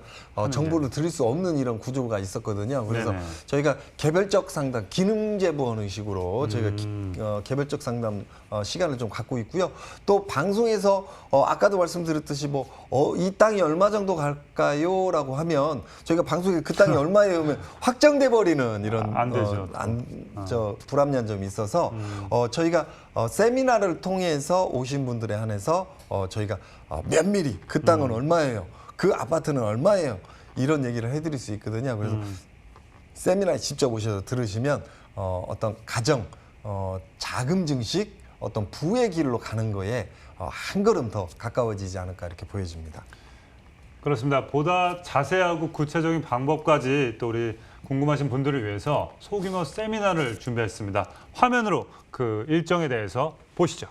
정보를 드릴 수 없는 이런 구조가 있었거든요. 그래서 네네. 저희가 개별적 상담, 기능 제보하는 식으로 저희가 개별적 상담 시간을 좀 갖고 있고요. 또 방송에서 아까도 말씀드렸듯이 이 땅이 얼마 정도 갈까요?라고 하면 저희가 방송에 그 땅이 얼마예요? 하면 확정돼 버리는 이런 안 되죠. 불합리한 점이 있어서 저희가 세미나를 통해서 오신 분들에 한해서 저희가 면밀히 그 땅은 얼마예요? 그 아파트는 얼마예요? 이런 얘기를 해드릴 수 있거든요. 그래서 세미나에 직접 오셔서 들으시면 어떤 가정, 자금 증식, 어떤 부의 길로 가는 거에 한 걸음 더 가까워지지 않을까 이렇게 보여집니다. 그렇습니다. 보다 자세하고 구체적인 방법까지 또 우리 궁금하신 분들을 위해서 소규모 세미나를 준비했습니다. 화면으로 그 일정에 대해서 보시죠.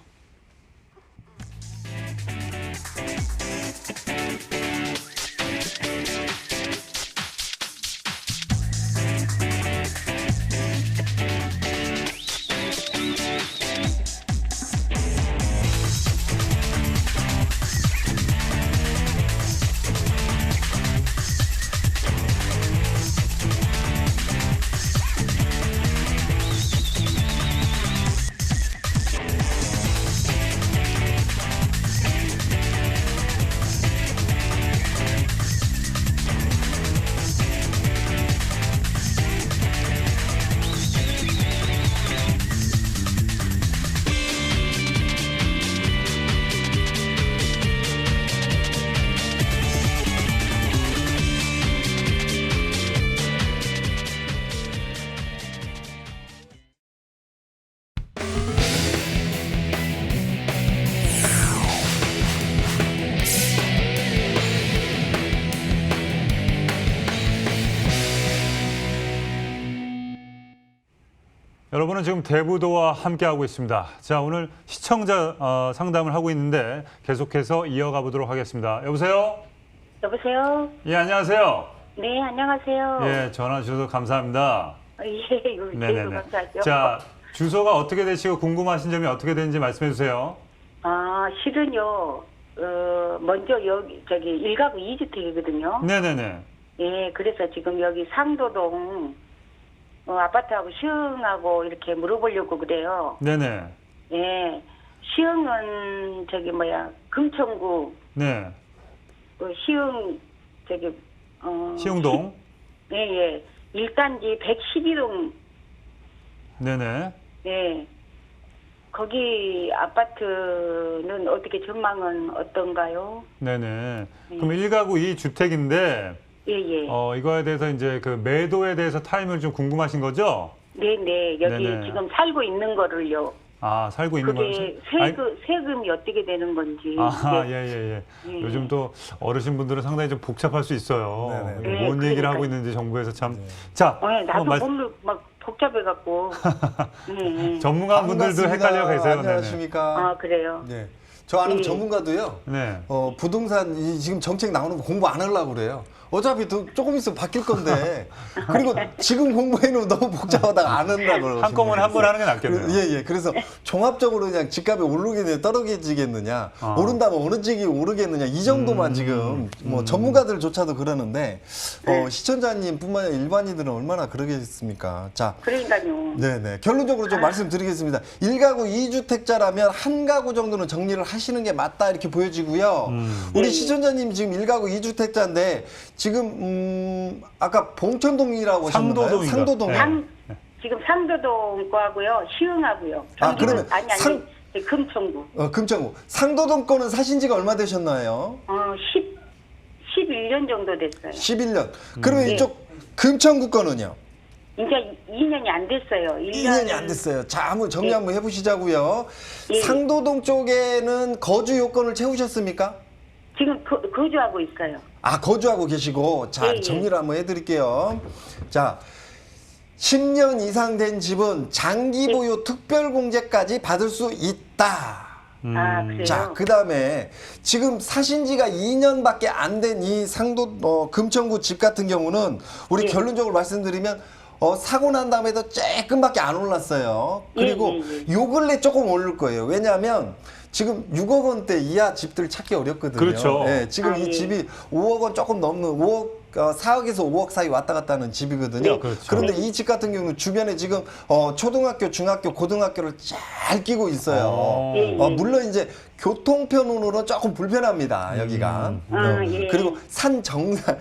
여러분은 지금 대부도와 함께하고 있습니다. 자, 오늘 시청자 상담을 하고 있는데 계속해서 이어가 보도록 하겠습니다. 여보세요? 여보세요? 예, 안녕하세요. 네, 안녕하세요. 예, 전화 주셔서 감사합니다. 예, 네네네. 감사하죠. 자, 주소가 어떻게 되시고 궁금하신 점이 어떻게 되는지 말씀해 주세요. 실은요, 먼저 여기, 1가구 2주택이거든요. 네네네. 예, 그래서 지금 여기 상도동, 아파트하고 시흥하고 이렇게 물어보려고 그래요. 네네. 예, 시흥은 금천구, 네. 시흥, 시흥동. 예, 1단지 112동, 네네. 예. 거기 아파트는 어떻게 전망은 어떤가요? 네네. 그럼 1가구 2주택인데 예. 이거에 대해서 이제 그 매도에 대해서 타임을 좀 궁금하신 거죠? 네네. 여기 네네. 지금 살고 있는 거를요. 아, 살고 있는 그게 거죠? 세금이 어떻게 되는 건지. 예. 요즘 또 어르신분들은 상당히 좀 복잡할 수 있어요. 네네. 뭔 네, 얘기를 하고 그러니까요. 있는지 정부에서 참. 자, 나도 몸을 막 복잡해갖고. 네. 전문가분들도 반갑습니다. 헷갈려 계세요. 네네. 안녕하십니까? 그래요. 네. 저 아는 네. 전문가도요. 네. 부동산 지금 정책 나오는 거 공부 안 하려고 그래요. 어차피 조금 있으면 바뀔 건데. 그리고 지금 공부해놓으면 너무 복잡하다가 안 한다고 그러고. 한꺼번에 한 번 하는 게 낫겠네요. 예. 그래서 종합적으로 그냥 집값이 오르겠느냐 떨어지겠느냐 오른다면 어느 쪽이 오르겠느냐 이 정도만 지금 전문가들조차도 그러는데 시청자님뿐만 아니라 일반인들은 얼마나 그러겠습니까? 자, 그러니까요. 네네. 결론적으로 좀 말씀드리겠습니다. 1가구 2주택자라면 한 가구 정도는 정리를 하시는 게 맞다 이렇게 보여지고요. 우리 시청자님 지금 1가구 2주택자인데 지금 아까 봉천동이라고 하셨나요? 상도동인가? 상도동이요. 지금 상도동 거하고요. 시흥하고요. 그러면 금천구. 금천구. 상도동 거는 사신 지가 얼마 되셨나요? 11년 정도 됐어요. 11년. 그러면 이쪽 금천구 거는요? 이제 2년이 안 됐어요. 2년이 안 됐어요. 자, 한번 정리 한번 해보시자고요. 예. 상도동 쪽에는 거주 요건을 채우셨습니까? 지금 거주하고 있어요. 거주하고 계시고. 자, 예. 정리를 한번 해드릴게요. 자, 10년 이상 된 집은 장기 보유 특별공제까지 받을 수 있다. 그래요? 자, 그 다음에 지금 사신 지가 2년밖에 안 된 이 금천구 집 같은 경우는 우리 예. 결론적으로 말씀드리면 사고 난 다음에도 조금밖에 안 올랐어요. 그리고 요 근래 조금 오를 거예요. 왜냐하면 지금 6억 원대 이하 집들 찾기 어렵거든요. 그렇죠. 예, 지금 이 집이 5억 원 조금 넘는 4억에서 5억 사이 왔다 갔다 하는 집이거든요. 네, 그렇죠. 그런데 이 집 같은 경우는 주변에 지금 초등학교, 중학교, 고등학교를 잘 끼고 있어요. 물론 이제 교통편으로는 조금 불편합니다. 여기가. 그리고 산 정상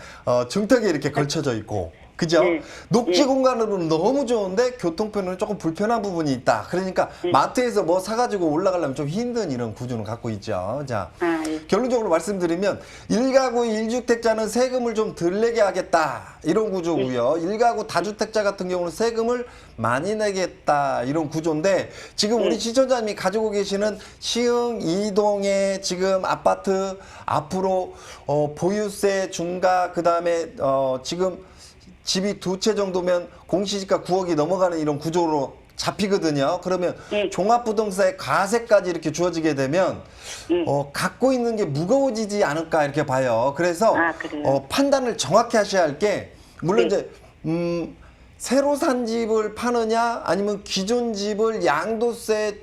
중턱에 이렇게 걸쳐져 있고. 그죠? 녹지 공간으로는 너무 좋은데 교통편으로는 조금 불편한 부분이 있다. 그러니까 마트에서 뭐 사가지고 올라가려면 좀 힘든 이런 구조는 갖고 있죠. 자, 결론적으로 말씀드리면 1가구 1주택자는 세금을 좀 덜 내게 하겠다. 이런 구조고요. 1가구 다주택자 같은 경우는 세금을 많이 내겠다. 이런 구조인데 지금 우리 시청자님이 가지고 계시는 시흥 이동의 지금 아파트 앞으로 보유세 중과 그다음에 지금 집이 2채 정도면 공시지가 9억이 넘어가는 이런 구조로 잡히거든요. 그러면 종합부동산의 과세까지 이렇게 주어지게 되면 갖고 있는 게 무거워지지 않을까 이렇게 봐요. 그래서 판단을 정확히 하셔야 할 게 물론 이제 새로 산 집을 파느냐 아니면 기존 집을 양도세를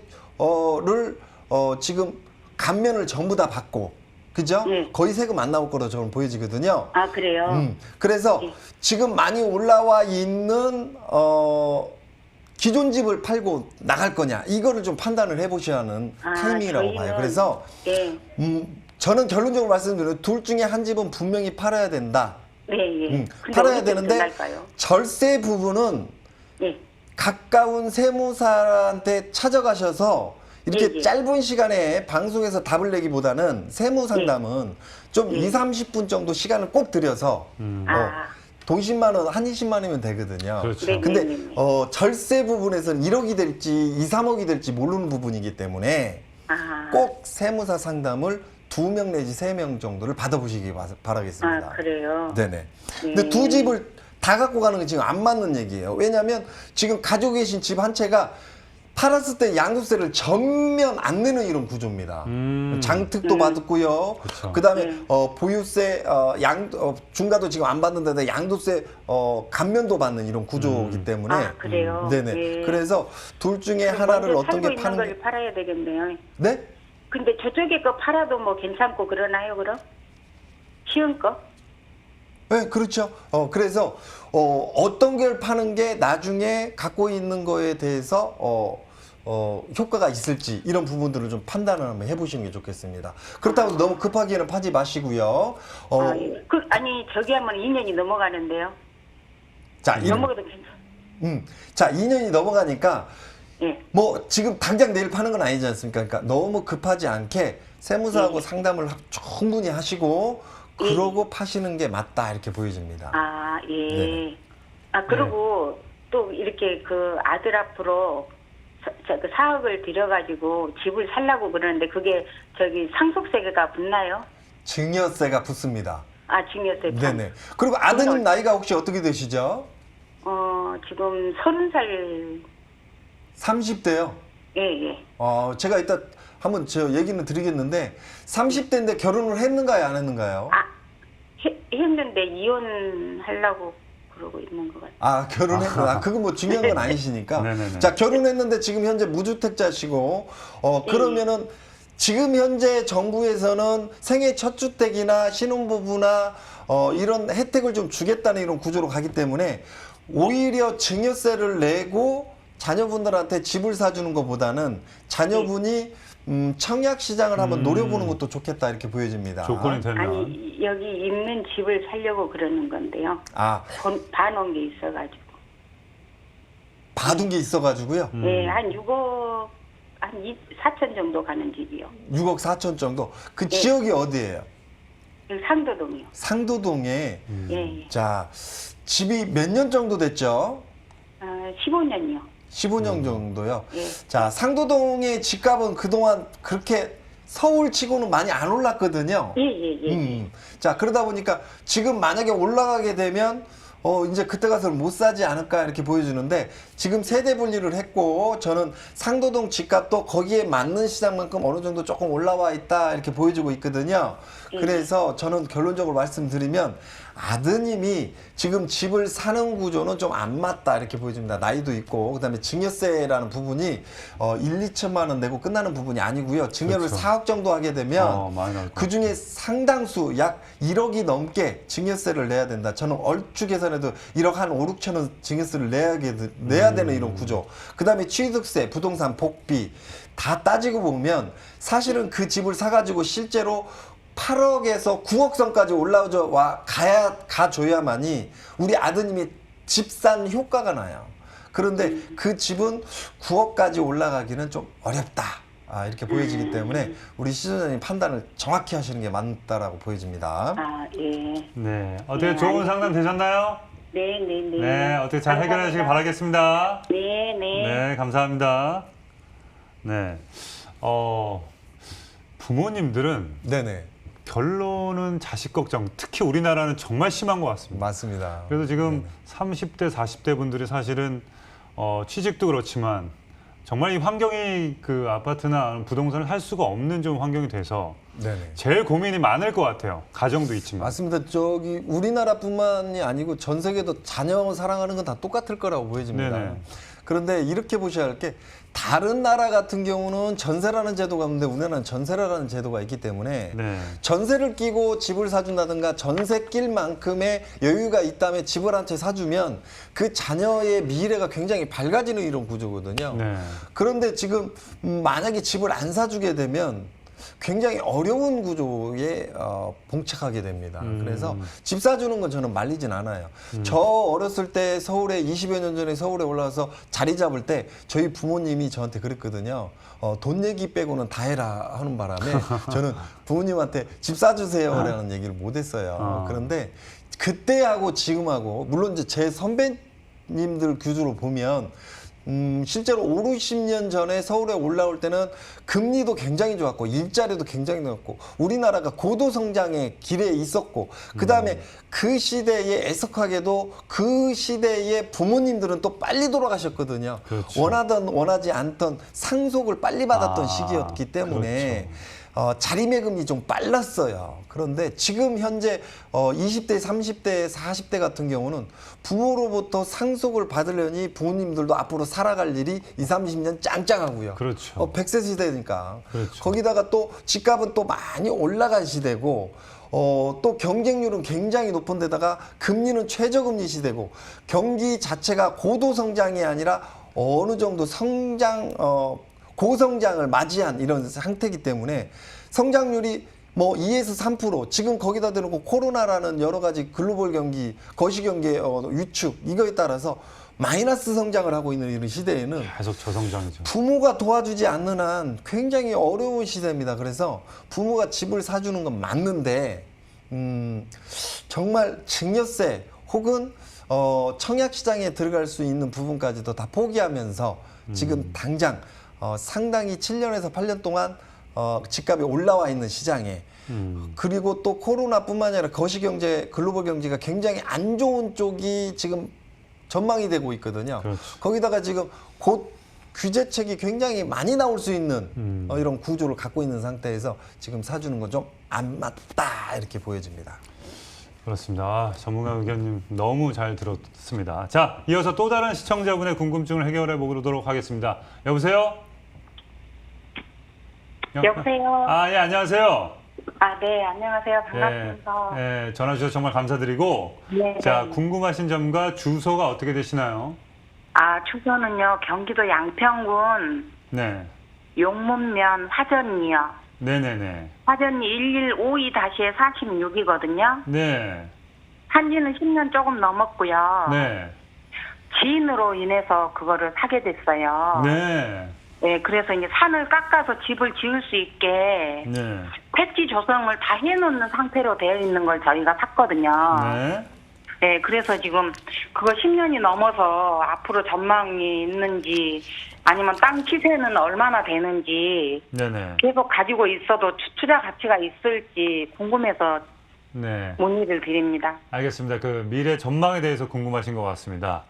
지금 감면을 전부 다 받고 그죠? 거의 세금 안 나올 거로 저는 보여지거든요. 아, 그래요? 그래서 지금 많이 올라와 있는 기존 집을 팔고 나갈 거냐 이거를 좀 판단을 해보셔야 하는 타이밍이라고 봐요. 그래서 저는 결론적으로 말씀드리면 둘 중에 한 집은 분명히 팔아야 된다. 팔아야 되는데 절세 부분은 가까운 세무사한테 찾아가셔서 이렇게 짧은 시간에 방송에서 답을 내기보다는 세무 상담은 좀 2, 30분 정도 시간을 꼭 들여서 돈 10만 원, 한 20만 원이면 되거든요. 그렇죠. 근데 절세 부분에서는 1억이 될지 2, 3억이 될지 모르는 부분이기 때문에 꼭 세무사 상담을 2명 내지 3명 정도를 받아보시기 바라겠습니다. 아, 그래요? 네네. 근데 두 집을 다 갖고 가는 건 지금 안 맞는 얘기예요. 왜냐하면 지금 가지고 계신 집 한 채가 팔았을 때 양도세를 전면 안 내는 이런 구조입니다. 장특도 받고요. 그렇죠. 그다음에 보유세 중과도 지금 안 받는데 양도세 감면도 받는 이런 구조이기 때문에 아, 그래요? 네네. 그래서 둘 중에 하나를 어떤 게 파는 걸 팔아야 되겠네요. 네? 근데 저쪽에 거 팔아도 뭐 괜찮고 그러나요, 그럼? 쉬운 거? 네, 그렇죠. 그래서 어떤 걸 파는 게 나중에 갖고 있는 거에 대해서 효과가 있을지 이런 부분들을 좀 판단을 한번 해보시는 게 좋겠습니다. 그렇다고 너무 급하게는 파지 마시고요. 아니 저기 하면 2년이 넘어가는데요. 자, 넘어가도 괜찮아. 자, 2년이 넘어가니까 뭐 지금 당장 내일 파는 건 아니지 않습니까? 그러니까 너무 급하지 않게 세무사하고 상담을 충분히 하시고 그러고 파시는 게 맞다 이렇게 보여집니다. 아, 예. 네네. 그리고 또 이렇게 그 아들 앞으로 그 4억을 들여가지고 집을 살라고 그러는데 그게 저기 상속세가 붙나요? 증여세가 붙습니다. 아, 증여세. 네네. 그리고 아드님 나이가 혹시 어떻게 되시죠? 지금 30살. 30대요? 예. 제가 이따 한번 저 얘기는 드리겠는데 30대인데 결혼을 했는가요, 안 했는가요? 했는데 이혼하려고 그러고 있는 것 같아요. 결혼했구나. 그건 뭐 중요한 건 아니시니까. 네네네. 자, 결혼했는데 지금 현재 무주택자시고 그러면은 지금 현재 정부에서는 생애 첫 주택이나 신혼부부나 이런 혜택을 좀 주겠다는 이런 구조로 가기 때문에 오히려 증여세를 내고 자녀분들한테 집을 사주는 것보다는 자녀분이 청약 시장을 한번 노려보는 것도 좋겠다 이렇게 보여집니다. 조건이 되면. 아니 여기 있는 집을 살려고 그러는 건데요. 봐놓은 게 있어가지고. 봐둔 게 있어가지고요. 네, 한 6억 한 4천 정도 가는 집이요. 6억 4천 정도. 그 지역이 어디예요? 상도동이요. 상도동에. 예. 자, 집이 몇 년 정도 됐죠? 15년이요. 15년 정도요. 예. 자, 상도동의 집값은 그동안 그렇게 서울치고는 많이 안 올랐거든요. 예. 자, 그러다 보니까 지금 만약에 올라가게 되면 이제 그때 가서는 못 사지 않을까 이렇게 보여주는데 지금 세대 분리를 했고 저는 상도동 집값도 거기에 맞는 시장만큼 어느 정도 조금 올라와 있다 이렇게 보여주고 있거든요. 그래서 저는 결론적으로 말씀드리면 아드님이 지금 집을 사는 구조는 좀 안 맞다 이렇게 보여집니다. 나이도 있고 그다음에 증여세라는 부분이 1, 2천만 원 내고 끝나는 부분이 아니고요. 증여를 그렇죠. 4억 정도 하게 되면 많이 나올 것 그중에 상당수 약 1억이 넘게 증여세를 내야 된다. 저는 얼추 계산해도 1억 한 5, 6천 원 증여세를 내야 되는 이런 구조. 그다음에 취득세, 부동산 복비 다 따지고 보면 사실은 그 집을 사가지고 실제로 8억에서 9억 선까지 가줘야만이 우리 아드님이 집산 효과가 나요. 그런데 그 집은 9억까지 올라가기는 좀 어렵다. 이렇게 보여지기 때문에 우리 시청자님 판단을 정확히 하시는 게 맞다라고 보여집니다. 예. 네. 어떻게 좋은 상담 되셨나요? 네. 네. 어떻게 잘 해결하시길 바라겠습니다. 네. 네, 감사합니다. 네. 부모님들은 네네. 결론은 자식 걱정, 특히 우리나라는 정말 심한 것 같습니다. 맞습니다. 그래서 지금 30대, 40대 분들이 사실은 취직도 그렇지만 정말 이 환경이 그 아파트나 부동산을 할 수가 없는 좀 환경이 돼서 네네. 제일 고민이 많을 것 같아요. 가정도 있지만. 맞습니다. 우리나라뿐만이 아니고 전 세계도 자녀 사랑하는 건 다 똑같을 거라고 보여집니다. 네네. 그런데 이렇게 보셔야 할 게 다른 나라 같은 경우는 전세라는 제도가 없는데 우리나라는 전세라는 제도가 있기 때문에 네. 전세를 끼고 집을 사준다든가 전세 낄 만큼의 여유가 있다면 집을 한 채 사주면 그 자녀의 미래가 굉장히 밝아지는 이런 구조거든요. 네. 그런데 지금 만약에 집을 안 사주게 되면 굉장히 어려운 구조에 봉착하게 됩니다. 그래서 집 사주는 건 저는 말리진 않아요. 저 어렸을 때 서울에 20여 년 전에 서울에 올라와서 자리 잡을 때 저희 부모님이 저한테 그랬거든요. 돈 얘기 빼고는 다 해라 하는 바람에 저는 부모님한테 집 사주세요라는 얘기를 못 했어요. 그런데 그때하고 지금하고 물론 이제 제 선배님들 규주로 보면 실제로 5, 60년 전에 서울에 올라올 때는 금리도 굉장히 좋았고 일자리도 굉장히 좋았고 우리나라가 고도 성장의 길에 있었고 그다음에 그 시대에 애석하게도 그 시대의 부모님들은 또 빨리 돌아가셨거든요. 그렇죠. 원하던 원하지 않던 상속을 빨리 받았던 시기였기 때문에 자리매김이 좀 빨랐어요. 그런데 지금 현재 20대, 30대, 40대 같은 경우는 부모로부터 상속을 받으려니 부모님들도 앞으로 살아갈 일이 20, 30년 짱짱하고요. 그렇죠. 100세 시대니까. 그렇죠. 거기다가 또 집값은 또 많이 올라간 시대고 또 경쟁률은 굉장히 높은 데다가 금리는 최저금리 시대고 경기 자체가 고도 성장이 아니라 어느 정도 고성장을 맞이한 이런 상태이기 때문에 성장률이 2에서 3% 지금 거기다 대놓고 코로나라는 여러 가지 글로벌 경기, 거시경기의 위축 이거에 따라서 마이너스 성장을 하고 있는 이런 시대에는 계속 저성장이죠. 부모가 도와주지 않는 한 굉장히 어려운 시대입니다. 그래서 부모가 집을 사주는 건 맞는데 정말 증여세 혹은 청약시장에 들어갈 수 있는 부분까지도 다 포기하면서 지금 당장 상당히 7년에서 8년 동안 집값이 올라와 있는 시장에 그리고 또 코로나뿐만 아니라 거시경제, 글로벌 경제가 굉장히 안 좋은 쪽이 지금 전망이 되고 있거든요. 그렇죠. 거기다가 지금 곧 규제책이 굉장히 많이 나올 수 있는 이런 구조를 갖고 있는 상태에서 지금 사주는 건 좀 안 맞다 이렇게 보여집니다. 그렇습니다. 전문가 의견님 너무 잘 들었습니다. 자, 이어서 또 다른 시청자분의 궁금증을 해결해 보도록 하겠습니다. 여보세요? 여보세요? 예, 안녕하세요. 네, 안녕하세요. 반갑습니다. 예, 전화 주셔서 정말 감사드리고. 네. 자, 궁금하신 점과 주소가 어떻게 되시나요? 주소는요, 경기도 양평군 네. 용문면 화전이요. 네네네. 화전이 1152-46이거든요. 네. 산지는 10년 조금 넘었고요. 네. 지인으로 인해서 그거를 사게 됐어요. 네. 네, 그래서 이제 산을 깎아서 집을 지을 수 있게 네. 택지 조성을 다 해놓는 상태로 되어 있는 걸 저희가 샀거든요. 네. 네, 그래서 지금 그거 10년이 넘어서 앞으로 전망이 있는지 아니면 땅 시세는 얼마나 되는지 네네. 계속 가지고 있어도 투자 가치가 있을지 궁금해서 네. 문의를 드립니다. 알겠습니다. 그 미래 전망에 대해서 궁금하신 것 같습니다.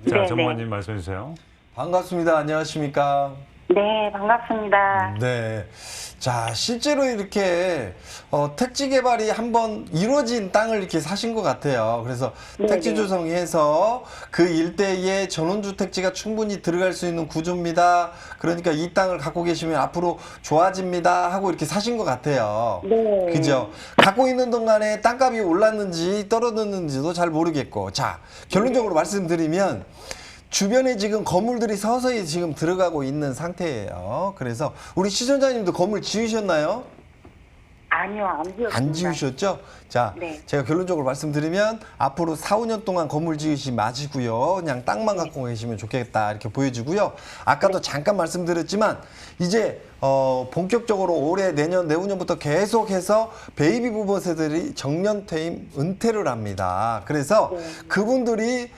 자, 네, 전문가님 말씀해 주세요. 반갑습니다. 안녕하십니까? 네, 반갑습니다. 네. 자, 실제로 이렇게 택지 개발이 한번 이루어진 땅을 이렇게 사신 것 같아요. 그래서 네네. 택지 조성해서 그 일대에 전원주택지가 충분히 들어갈 수 있는 구조입니다. 그러니까 이 땅을 갖고 계시면 앞으로 좋아집니다 하고 이렇게 사신 것 같아요. 네. 그죠? 갖고 있는 동안에 땅값이 올랐는지 떨어졌는지도 잘 모르겠고. 자, 결론적으로 말씀드리면 주변에 지금 건물들이 서서히 지금 들어가고 있는 상태예요. 그래서 우리 시청자님도 건물 지으셨나요? 아니요, 안 지었습니다. 안 지으셨죠? 자, 네. 제가 결론적으로 말씀드리면 앞으로 4, 5년 동안 건물 지으시 마시고요. 그냥 땅만 갖고 계시면 좋겠다 이렇게 보여지고요. 아까도 잠깐 말씀드렸지만 이제 본격적으로 올해 내년 내후년부터 계속해서 베이비 부모 세대들이 정년퇴임 은퇴를 합니다. 그래서 그분들이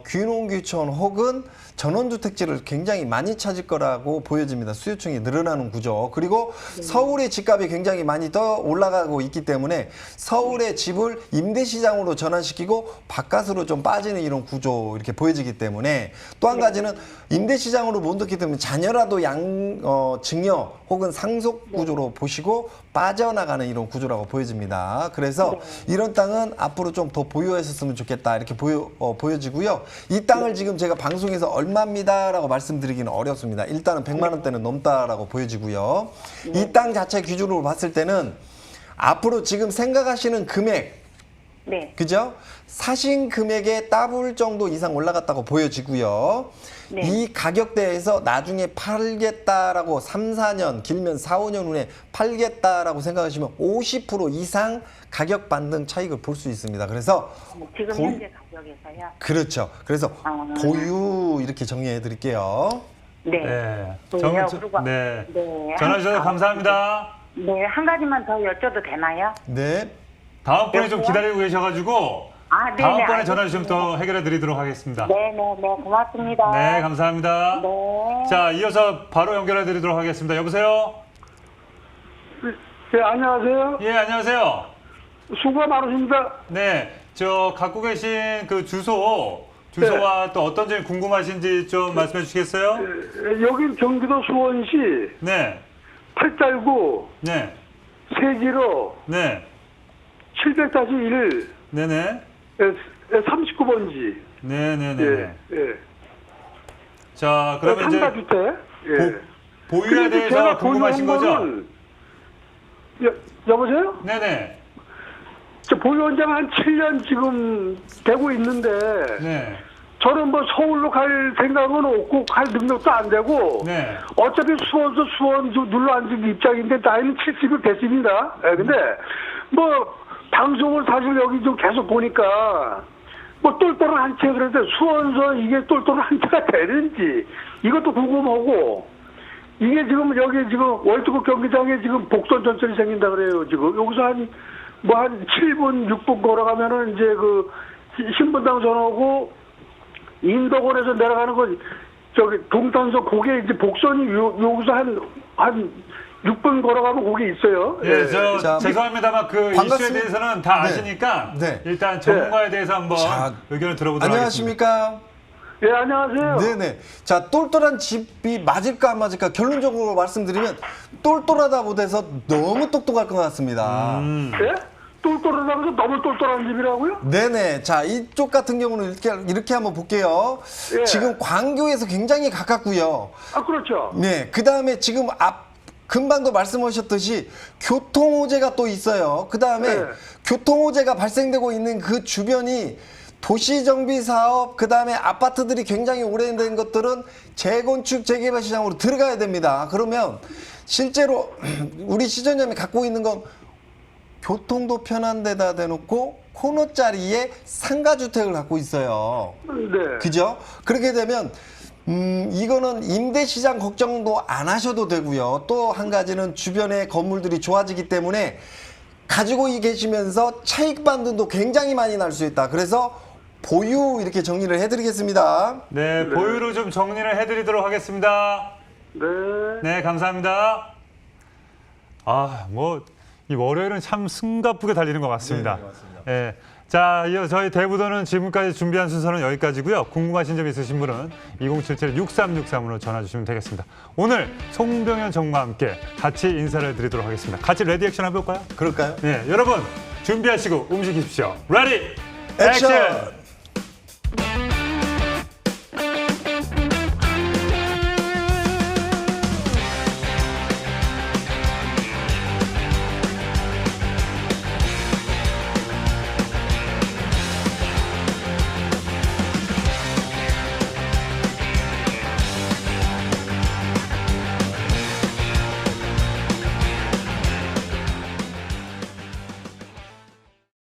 귀농귀촌 혹은 전원주택지를 굉장히 많이 찾을 거라고 보여집니다. 수요층이 늘어나는 구조. 그리고 서울의 집값이 굉장히 많이 더 올라가고 있기 때문에 서울의 집을 임대시장으로 전환시키고 바깥으로 좀 빠지는 이런 구조 이렇게 보여지기 때문에 또 한 가지는 임대시장으로 못 넣기 때문에 자녀라도 증여 혹은 상속 구조로 보시고 빠져나가는 이런 구조라고 보여집니다. 그래서 이런 땅은 앞으로 좀 더 보유했었으면 좋겠다 이렇게 보여지고요. 이 땅을 지금 제가 방송에서 얼마입니다라고 말씀드리기는 어렵습니다. 일단은 100만 원대는 넘다라고 보여지고요. 이 땅 자체 기준으로 봤을 때는 앞으로 지금 생각하시는 금액, 네. 그죠? 사신 금액에 더블 정도 이상 올라갔다고 보여지고요. 네. 이 가격대에서 나중에 팔겠다라고 3, 4년, 길면 4, 5년 후에 팔겠다라고 생각하시면 50% 이상 가격 반등 차익을 볼 수 있습니다. 그래서 지금 현재 가격에서요? 그렇죠. 그래서 보유 이렇게 정리해 드릴게요. 네. 네. 보유요? 그리고- 네. 네. 전화 주셔서 감사합니다. 네, 한 가지만 더 여쭤도 되나요? 네. 다음번에 좀 여보세요? 기다리고 계셔가지고 아, 네네. 다음번에 전화 주시면 알겠습니다. 또 해결해 드리도록 하겠습니다. 네네네, 고맙습니다. 네, 감사합니다. 네. 자, 이어서 바로 연결해 드리도록 하겠습니다. 여보세요? 네, 안녕하세요. 예, 안녕하세요. 수고가 많으십니다. 네, 저 갖고 계신 그 주소와 또 어떤 점이 궁금하신지 좀 말씀해 주시겠어요? 여긴 경기도 수원시 네, 8달구 네, 세지로 네, 700-1 네네, 39번지. 네네네. 예, 예. 자, 그러면 이제 상가주택. 예. 보유에 근데 대해서 제가 궁금하신 보유한 거죠? 거는 여보세요? 네네, 저 보유한 지가 한 7년 지금 되고 있는데 네, 저는 뭐 서울로 갈 생각은 없고 갈 능력도 안 되고 네, 어차피 수원 눌러 앉은 입장인데 나이는 70이 됐습니다. 예, 근데 뭐 방송을 사실 여기 좀 계속 보니까 뭐 똘똘한 한 채 그런데 수원서 이게 똘똘한 한 채가 되는지 이것도 궁금하고 이게 지금 여기 지금 월드컵 경기장에 지금 복선 전철이 생긴다 그래요. 지금 여기서 한 7분 6분 걸어가면은 이제 그 신분당 전하고 인덕원에서 내려가는 거 저기 동탄서 거기에 이제 복선이 여기서 한 6분 걸어가면 거기 있어요. 예, 자, 죄송합니다만 그 반갑습니다. 이슈에 대해서는 다 네. 아시니까 네. 일단 전문가에 대해서 한번 자, 의견을 들어보도록 하겠습니다. 안녕하십니까? 예, 안녕하세요. 네네. 자, 똘똘한 집이 맞을까 안 맞을까 결론적으로 말씀드리면 똘똘하다 못해서 너무 똑똑할 것 같습니다. 예? 똘똘하다면서 너무 똘똘한 집이라고요? 네네. 자, 이쪽 같은 경우는 이렇게 한번 볼게요. 예. 지금 광교에서 굉장히 가깝고요. 아, 그렇죠. 네. 그 다음에 지금 금방도 말씀하셨듯이 교통호재가 또 있어요. 그 다음에 네. 교통호재가 발생되고 있는 그 주변이 도시정비 사업, 그 다음에 아파트들이 굉장히 오래된 것들은 재건축, 재개발 시장으로 들어가야 됩니다. 그러면 실제로 우리 시청자님이 갖고 있는 건 교통도 편한 데다 대놓고 코너짜리에 상가주택을 갖고 있어요. 네. 그죠? 그렇게 되면 이거는 임대시장 걱정도 안 하셔도 되고요. 또 한 가지는 주변에 건물들이 좋아지기 때문에 가지고 계시면서 차익 반등도 굉장히 많이 날 수 있다. 그래서 보유 이렇게 정리를 해드리겠습니다. 네, 보유로 좀 정리를 해드리도록 하겠습니다. 네. 네, 감사합니다. 아, 뭐 이 월요일은 참 숨가쁘게 달리는 것 같습니다. 네, 맞습니다. 예. 자, 이어 저희 대부도는 지금까지 준비한 순서는 여기까지고요. 궁금하신 점 있으신 분은 2077-6363으로 전화 주시면 되겠습니다. 오늘 송병현 전무와 함께 같이 인사를 드리도록 하겠습니다. 같이 레디 액션 해볼까요? 그럴까요? 네, 여러분 준비하시고 움직이십시오. 레디 액션! 액션!